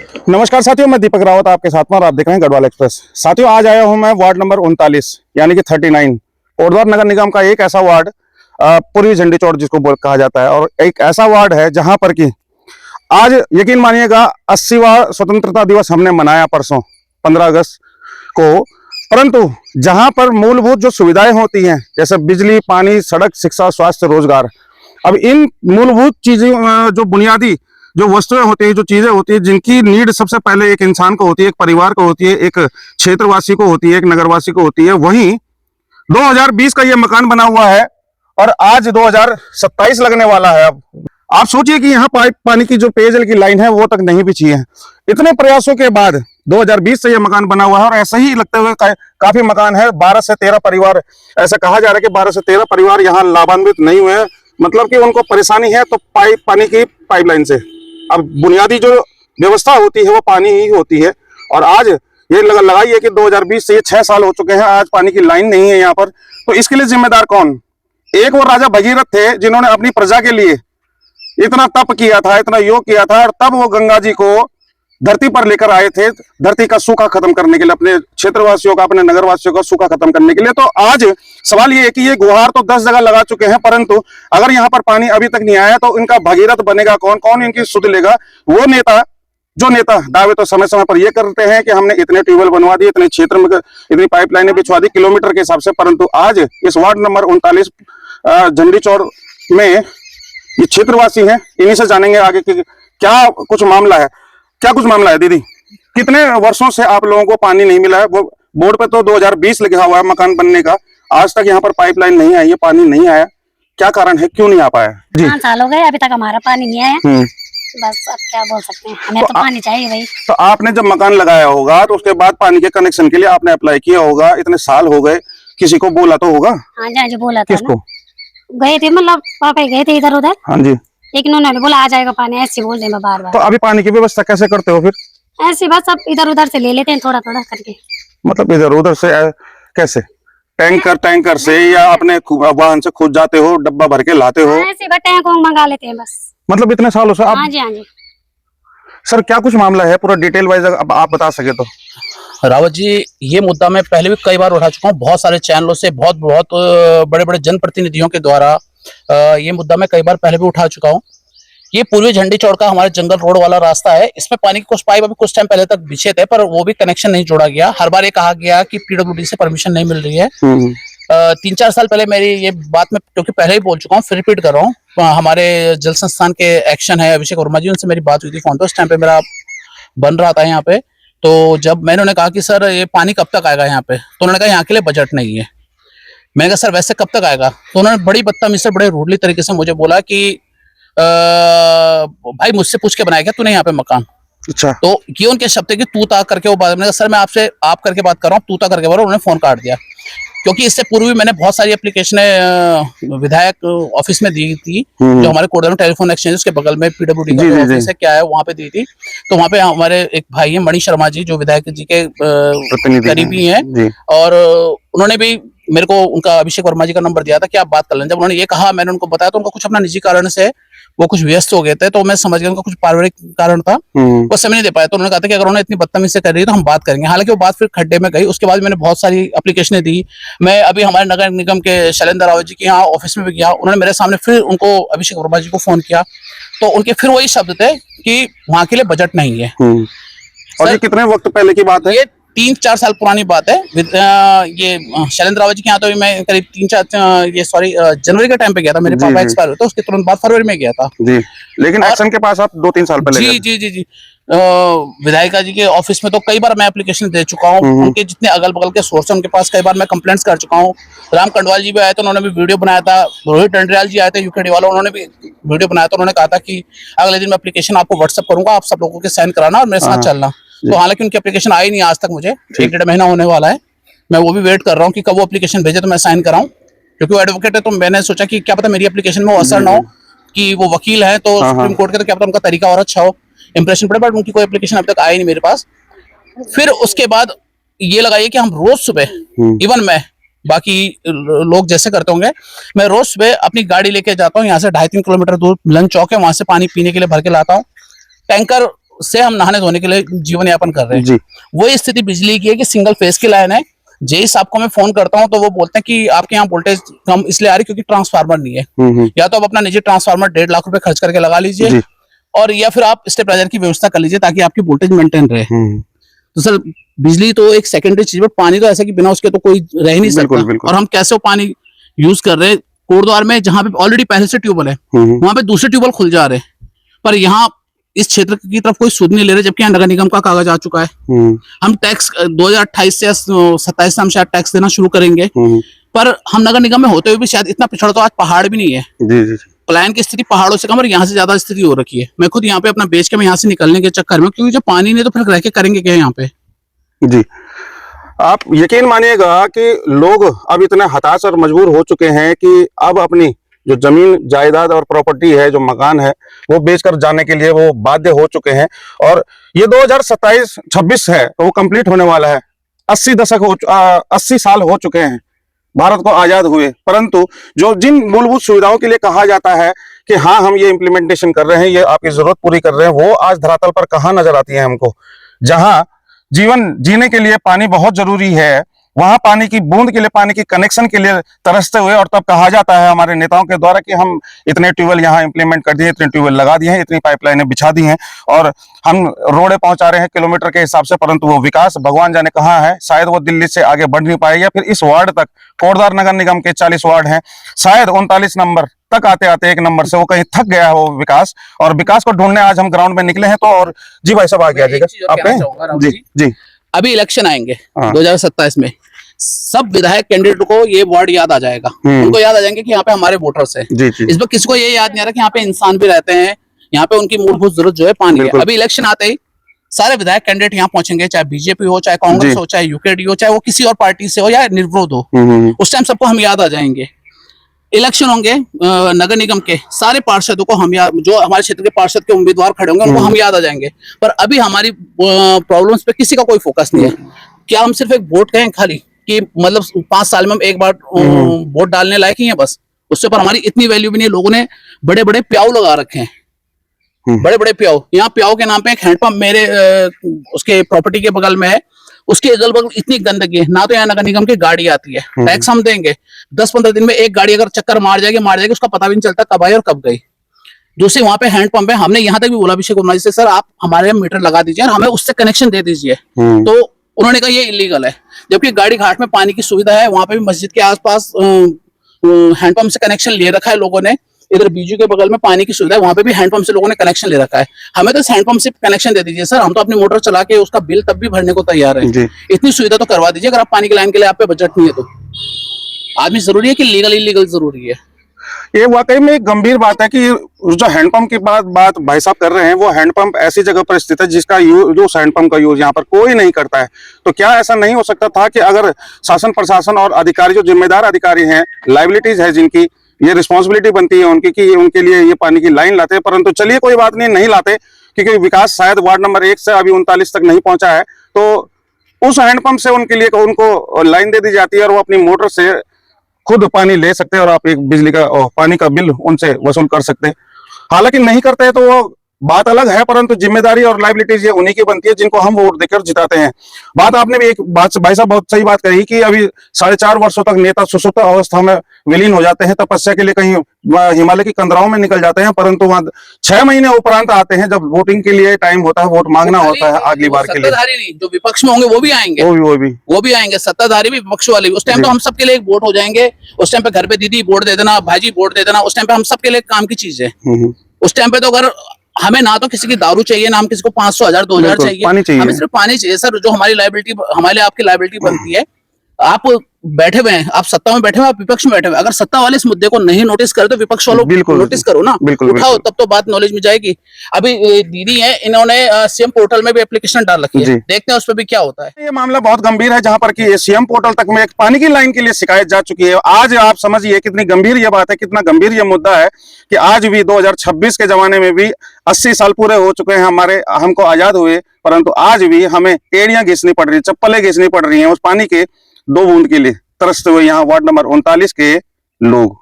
नमस्कार साथियों, मैं दीपक रावत आपके साथ में और आप देख रहे हैं गढ़वाल एक्सप्रेस। साथियों, आज आया हूं मैं वार्ड नंबर 39 यानी कि 39 कोटद्वार नगर निगम का एक ऐसा वार्ड, पूर्वी झंडी चौड़ जिसको कहा जाता है, और एक ऐसा वार्ड है जहां पर कि आज यकीन मानिएगा 80वां स्वतंत्रता दिवस हमने मनाया परसों 15 अगस्त को। परंतु जहां पर मूलभूत जो सुविधाएं होती हैं जैसे बिजली, पानी, सड़क, शिक्षा, स्वास्थ्य, रोजगार, अब इन मूलभूत चीजों, जो बुनियादी जो वस्तुएं होती है, जो चीजें होती है, जिनकी नीड सबसे पहले एक इंसान को होती है, एक परिवार को होती है, एक क्षेत्रवासी को होती है, एक नगरवासी को होती है, वहीं 2020 का ये मकान बना हुआ है और आज 2027 लगने वाला है। अब आप सोचिए कि यहाँ पानी की जो पेयजल की लाइन है वो तक नहीं बिछी है। इतने प्रयासों के बाद 2020 से यह मकान बना हुआ है और ऐसा ही लगते हुए काफी मकान है। 12 से 13 परिवार, ऐसा कहा जा रहा है कि 12 से 13 परिवार यहाँ लाभान्वित नहीं हुए हैं, मतलब कि उनको परेशानी है तो पानी की पाइपलाइन से। अब बुनियादी जो व्यवस्था होती है वो पानी ही होती है, और आज ये लगाइए कि 2020 से ये 6 साल हो चुके हैं, आज पानी की लाइन नहीं है यहाँ पर। तो इसके लिए जिम्मेदार कौन? एक वो राजा भगीरथ थे जिन्होंने अपनी प्रजा के लिए इतना तप किया था, इतना योग किया था, और तब वो गंगा जी को धरती पर लेकर आए थे, धरती का सूखा खत्म करने के लिए, अपने क्षेत्रवासियों का, अपने नगरवासियों का सूखा खत्म करने के लिए। तो आज सवाल ये है कि ये गुहार तो 10 जगह लगा चुके हैं, परंतु अगर यहाँ पर पानी अभी तक नहीं आया तो इनका भगीरथ बनेगा कौन? कौन इनकी सुध लेगा? वो नेता, जो नेता दावे तो समय समय पर ये करते हैं कि हमने इतने ट्यूबवेल बनवा दिए, इतने क्षेत्र में इतनी पाइपलाइनें बिछवा दी किलोमीटर के हिसाब से, परंतु आज इस वार्ड नंबर 39 झंडी चौड़ में ये क्षेत्रवासी हैं, इन्हीं से जानेंगे आगे कि क्या कुछ मामला है। क्या कुछ मामला है दीदी? कितने वर्षों से आप लोगों को पानी नहीं मिला है? वो बोर्ड पे तो 2020 लिखा हुआ है मकान बनने का, आज तक यहाँ पर पाइपलाइन नहीं आई है, पानी नहीं आया। क्या कारण है, क्यों नहीं आ पाया? जी 5 साल हो गए, अभी तक हमारा पानी नहीं आया। बस अब क्या बोल सकते हैं, हमें तो पानी चाहिए भाई। तो आपने जब मकान लगाया होगा तो उसके बाद पानी के कनेक्शन के लिए आपने अप्लाई किया होगा, इतने साल हो गए, किसी को बोला तो होगा? हाँ जी, हाँ जी, बोला था। किसको? गए थे, मतलब पापा गए थे इधर उधर। हाँ जी, लेकिन उन्होंने बोला आ जाएगा पानी, ऐसे बोल रहे हैं बार बार। तो अभी पानी की व्यवस्था कैसे करते हो फिर? ऐसे बस अब इधर उधर से ले लेते हैं, थोड़ा थोड़ा करके। मतलब इधर उधर से कैसे? टैंकर से या अपने वाहन से खुद जाते हो, डब्बा भर के लाते हो? ऐसे टैंक मंगा लेते हैं बस। मतलब इतने सालों से आप? हाँ जी, हाँ जी। सर क्या कुछ मामला है, पूरा डिटेल वाइज आप बता सके तो। रावत जी, ये मुद्दा मैं पहले भी कई बार उठा चुका हूँ, बहुत सारे चैनलों से, बहुत बड़े बड़े जनप्रतिनिधियों के द्वारा ये मुद्दा मैं कई बार पहले भी उठा चुका हूँ। ये पूर्वी झंडी चौड़ का हमारे जंगल रोड वाला रास्ता है, इसमें पानी के कुछ पाइप अभी कुछ टाइम पहले तक बिछे थे, पर वो भी कनेक्शन नहीं जोड़ा गया। हर बार ये कहा गया कि पीडब्ल्यूडी से परमिशन नहीं मिल रही है। 3-4 साल पहले मेरी ये बात मैं, क्योंकि पहले ही बोल चुका हूँ, फिर रिपीट कर रहा हूँ, हमारे जल संस्थान के एक्शन है अभिषेक वर्मा जी, उनसे मेरी बात हुई थी फोन पे। उस टाइम पे मेरा बन रहा था यहाँ पे, तो जब मैंने उन्हें कहा कि सर ये पानी कब तक आएगा यहाँ पे, तो उन्होंने कहा यहाँ के लिए बजट नहीं है। मैंने कहा सर वैसे कब तक आएगा? तो उन्होंने बड़ी बदतमीजी से, बड़े रूडली तरीके से मुझे बोला कि भाई मुझसे पूछ के बनाया क्या तूने यहाँ पे मकान? अच्छा। तो ये उनके शब्द है कि तू ता करके वो बात। मैंने कहा सर मैं आपसे आप करके बात कर रहा हूँ, तू ता करके बोल रहा हूँ। उन्होंने फोन काट दिया, क्योंकि इससे पूर्व भी मैंने बहुत सारी एप्लीकेशनें विधायक ऑफिस में दी थी, जो हमारे कोडर टेलीफोन एक्सचेंज के बगल में पीडब्ल्यूडी का ऑफिस है, क्या है, वहाँ पे दी थी। तो वहाँ पे हमारे एक भाई है मणि शर्मा जी, जो विधायक जी के करीबी हैं, और उन्होंने भी मेरे को उनका अभिषेक वर्मा जी का नंबर दिया था कि आप बात कर लें। जब उन्होंने ये कहा, मैंने उनको बताया, तो उनका कुछ अपना निजी कारण से वो कुछ व्यस्त हो गए थे, तो मैं समझ गया उनका कुछ पारिवारिक कारण था, वो समय नहीं दे पाया। तो उन्होंने कहा था कि अगर उन्होंने इतनी बदतमीजी से कर रही है तो हम बात करेंगे। हालांकि वो बात फिर खड्डे में गई। उसके बाद मैंने बहुत सारी एप्लीकेशनें दी। मैं अभी हमारे नगर निगम के शैलेंद्र रावत जी के यहाँ ऑफिस में भी गया, उन्होंने मेरे सामने फिर उनको अभिषेक वर्मा जी को फोन किया, तो उनके फिर वही शब्द थे कि वहां के लिए बजट नहीं है। और ये कितने वक्त पहले की बात है? ये 3-4 साल पुरानी बात है। ये शैलेंद्र रावत जी के यहाँ तो मैं करीब 3-4 जनवरी के टाइम पे गया था। मेरे पापा एक्सपायर हुए थे, उसके तुरंत बाद फरवरी में गया था जी। लेकिन एक्शन के पास आप 2-3 साल पहले जी जी जी जी विधायिका जी के ऑफिस में तो कई बार मैं एप्लीकेशन दे चुका हूँ। उनके जितने अगल बगल के सोर्स है उनके पास कई बार मैं कंप्लेंट्स कर चुका हूँ। राम कंडवाल जी भी आए थे, उन्होंने भी वीडियो बनाया था। रोहित डंडरियाल जी आए थे यूकेडी वाला, उन्होंने भी वीडियो बनाया था। उन्होंने कहा था कि अगले दिन मैं एप्लीकेशन आपको व्हाट्सअप करूंगा, आप सब लोगों के साइन कराना और मेरे साथ चलना। तो हालांकि उनकी एप्लीकेशन आई नहीं आज तक, मुझे 1-1.5 महीना होने वाला है। मैं वो भी वेट कर रहा हूँ कि कब वो एप्लीकेशन भेजे तो मैं साइन कराऊं, क्योंकि वो एडवोकेट है। तो मैंने सोचा कि क्या पता मेरी एप्लीकेशन में असर ना हो, कि वो वकील है तो सुप्रीम कोर्ट के, तो क्या पता उनका तरीका और अच्छा हो, इंप्रेशन पड़े। बट उनकी कोई एप्लीकेशन अब तक आई नहीं मेरे पास। फिर उसके बाद ये लगाइए कि हम रोज सुबह, इवन मैं, बाकी लोग जैसे करते होंगे, मैं रोज सुबह अपनी गाड़ी लेके जाता हूँ यहाँ से 2.5-3 किलोमीटर दूर मिलन चौक है, वहां से पानी पीने के लिए भर के लाता हूँ। टैंकर से हम नहाने धोने के लिए जीवन यापन कर रहे हैं जी। वही स्थिति बिजली की है कि सिंगल फेस की लाइन है। जेई साहब को मैं फोन करता हूँ तो वो बोलते हैं कि आपके यहाँ वोल्टेज कम इसलिए आ रही क्योंकि ट्रांसफार्मर नहीं है। या तो आप अपना निजी ट्रांसफार्मर 1.5 लाख रुपए खर्च करके लगा लीजिए और या फिर आप स्टेबलाइजर की व्यवस्था कर लीजिए ताकि आपकी वोल्टेज मेंटेन रहे। तो सर बिजली तो एक सेकेंडरी चीज है, पानी तो ऐसा कि बिना उसके तो कोई रह ही नहीं सकता। और हम कैसे वो पानी यूज कर रहे हैं कोटद्वार में जहाँ पे ऑलरेडी पहले से ट्यूबवेल है वहां पे दूसरे ट्यूबवेल खुल जा रहे हैं, पर यहाँ इस क्षेत्र की तरफ कोई सुध नहीं ले रहे, जबकि यहाँ नगर निगम का कागज आ चुका है। हम टैक्स 2028 से 27 से हम शायद टैक्स देना शुरू करेंगे, पर हम नगर निगम में होते हुए भी शायद इतना पिछड़ा तो आज पहाड़ भी नहीं है। पलायन की स्थिति पहाड़ों से कम और यहाँ से ज्यादा स्थिति हो रखी है। मैं खुद यहाँ पे अपना बेच के मैं यहाँ से निकलने के चक्कर में, क्योंकि जब पानी नहीं तो फिर रह के करेंगे क्या यहाँ पे। जी, आप यकीन मानिएगा कि लोग अब इतने हताश और मजबूर हो चुके हैं कि अब अपनी जो जमीन जायदाद और प्रॉपर्टी है, जो मकान है, वो बेचकर जाने के लिए वो बाध्य हो चुके हैं। और ये 2027-26 है तो वो कंप्लीट होने वाला है। 80 साल हो चुके हैं भारत को आजाद हुए, परंतु जो जिन मूलभूत सुविधाओं के लिए कहा जाता है कि हाँ हम ये इम्प्लीमेंटेशन कर रहे हैं, ये आपकी जरूरत पूरी कर रहे हैं, वो आज धरातल पर कहाँ नजर आती है हमको। जहां जीवन जीने के लिए पानी बहुत जरूरी है, वहां पानी की बूंद के लिए, पानी की कनेक्शन के लिए तरसते हुए, और तब कहा जाता है हमारे नेताओं के द्वारा कि हम इतने ट्यूबवेल यहाँ इंप्लीमेंट कर दिए, इतने ट्यूबवेल लगा दिए हैं, इतनी पाइपलाइनें बिछा दी हैं और हम रोडें पहुंचा रहे हैं किलोमीटर के हिसाब से, परंतु वो विकास भगवान जाने कहाँ है। शायद वो दिल्ली से आगे बढ़ नहीं पाए, या फिर इस वार्ड तक, कोटद्वार नगर निगम के 40 वार्ड हैं, शायद 39 नंबर तक आते आते एक नंबर से वो कहीं थक गया है वो विकास, और विकास को ढूंढने आज हम ग्राउंड में निकले हैं। तो और जी भाई साहब आगे आ जाएगा आप। जी जी, अभी इलेक्शन आएंगे 2027 में, सब विधायक कैंडिडेट को ये वार्ड याद आ जाएगा, उनको याद आ जाएंगे कि यहाँ पे हमारे वोटर्स हैं। इस बार किसी को ये याद नहीं आ रहा कि यहाँ पे इंसान भी रहते हैं, यहाँ पे उनकी मूलभूत जरूरत जो है पानी है। अभी इलेक्शन आते ही सारे विधायक कैंडिडेट यहाँ पहुंचेंगे, चाहे बीजेपी हो, चाहे कांग्रेस हो, चाहे यूकेडी हो, चाहे वो किसी और पार्टी से हो या निर्विरोध हो, उस टाइम सबको हम याद आ जाएंगे। इलेक्शन होंगे नगर निगम के, सारे पार्षदों को हम याद, जो हमारे क्षेत्र के पार्षद के उम्मीदवार खड़े होंगे उनको हम याद आ जाएंगे। पर अभी हमारी प्रॉब्लम्स पे किसी का कोई फोकस नहीं है। क्या हम सिर्फ एक वोट कहें खाली कि मतलब 5 साल में हम एक बार वोट डालने लायक ही है बस, उससे पर हमारी इतनी वैल्यू भी नहीं है। लोगों ने बड़े बड़े प्याऊ लगा रखे हैं, बड़े बड़े प्याऊ। यहाँ प्याऊ के नाम पे एक हैंडपंप मेरे उसके प्रॉपर्टी के बगल में है, उसके अगल बगल इतनी गंदगी है। ना तो यहाँ नगर निगम की गाड़ी आती है, टैक्स हम देंगे, 10-15 दिन में एक गाड़ी अगर चक्कर मार जाएगी उसका पता भी नहीं चलता कब आई और कब गई। दूसरी वहां पे हैंडपंप है, हमने यहाँ तक भी बोला अभिषेक कुमार जी से, सर आप हमारे मीटर लगा दीजिए और हमें उससे कनेक्शन दे दीजिए, तो उन्होंने कहा ये इलीगल है। जबकि गाड़ी घाट में पानी की सुविधा है, वहां पे भी मस्जिद के आसपास हैंडपंप से कनेक्शन ले रखा है लोगों ने। इधर बीजू के बगल में पानी की सुविधा है, वहां पे भी हैंडपंप से लोगों ने कनेक्शन ले रखा है। हमें तो इस हैंडपंप से कनेक्शन दे दीजिए सर, हम तो अपनी मोटर चला के उसका बिल तब भी भरने को तैयार है। इतनी सुविधा तो करवा दीजिए। अगर आप पानी की लाइन के लिए आप पे बजट नहीं है तो आदमी जरूरी है कि लीगल इलीगल जरूरी है। ये वाकई में एक गंभीर बात है कि जो हैंडपंप की बात भाई साहब कर रहे हैं, वो हैंडपंप ऐसी जगह पर स्थित है जिसका जो हैंडपंप का यूज यहाँ पर कोई नहीं करता है। तो क्या ऐसा नहीं हो सकता था कि अगर शासन प्रशासन और अधिकारी, जो जिम्मेदार अधिकारी हैं, लाइबिलिटीज है जिनकी, ये रिस्पॉन्सिबिलिटी बनती है उनकी कि उनके लिए ये पानी की लाइन लाते हैं, परंतु चलिए कोई बात नहीं लाते, क्योंकि विकास शायद वार्ड नंबर 1 से अभी 39 तक नहीं पहुंचा है, तो उस हैंडपंप से उनके लिए उनको लाइन दे दी जाती है और वो अपनी मोटर से खुद पानी ले सकते हैं और आप एक बिजली का पानी का बिल उनसे वसूल कर सकते हैं। हालांकि नहीं करते हैं तो वो बात अलग है, परंतु जिम्मेदारी और लाइबिलिटीज ये उन्हीं की बनती है जिनको हम वोट देकर जिताते हैं। बात आपने भी एक बात भाई साहब बहुत सही बात कही कि अभी 4.5 वर्षों तक नेता सुसुप्त अवस्था में विलीन हो जाते हैं, तपस्या के लिए कहीं हिमालय की कंदराओं में निकल जाते हैं, परंतु वहां 6 महीने उपरांत आते हैं जब वोटिंग के लिए टाइम होता है, वोट मांगना होता है अगली बार के लिए। नहीं, जो विपक्ष में होंगे वो भी आएंगे, वो भी आएंगे, सत्ताधारी भी विपक्ष वाले भी। उस टाइम तो हम सबके लिए एक वोट हो जाएंगे। उस टाइम पे घर पे दीदी वोट दे देना, भाजी वोट दे देना, उस टाइम पे हम सबके लिए काम की चीज है। उस टाइम पे तो अगर हमें ना तो किसी की दारू चाहिए, ना हम किसी को 500, 1000, 2000 चाहिए, हमें सिर्फ पानी चाहिए सर। जो हमारी लायबिलिटी, हमारे लिए आपकी लायबिलिटी बनती है। आप बैठे हुए हैं, आप सत्ता में बैठे हुए, आप विपक्ष में बैठे हुए, अगर सत्ता वाले इस मुद्दे को नहीं नोटिस करे तो विपक्ष वालों नोटिस करो ना, उठाओ, तब तो बात नॉलेज में जाएगी। अभी दीदी है, इन्होंने सीएम पोर्टल में भी एप्लीकेशन डाल रखी है, देखते हैं उस पर भी क्या होता है। ये मामला बहुत गंभीर है, जहां पर कि सीएम पोर्टल तक में एक पानी की लाइन के लिए शिकायत जा चुकी है। आज आप समझिए कितनी गंभीर ये बात है, कितना गंभीर ये मुद्दा है कि आज भी 2026 के जमाने में भी 80 साल पूरे हो चुके हैं हमको आजाद हुए, परंतु आज भी हमें एड़ियां घिसनी पड़ रही, चप्पलें घिसनी पड़ रही हैं उस पानी के 2 बूंद के लिए तरसते हुए यहाँ वार्ड नंबर 39 के लोग।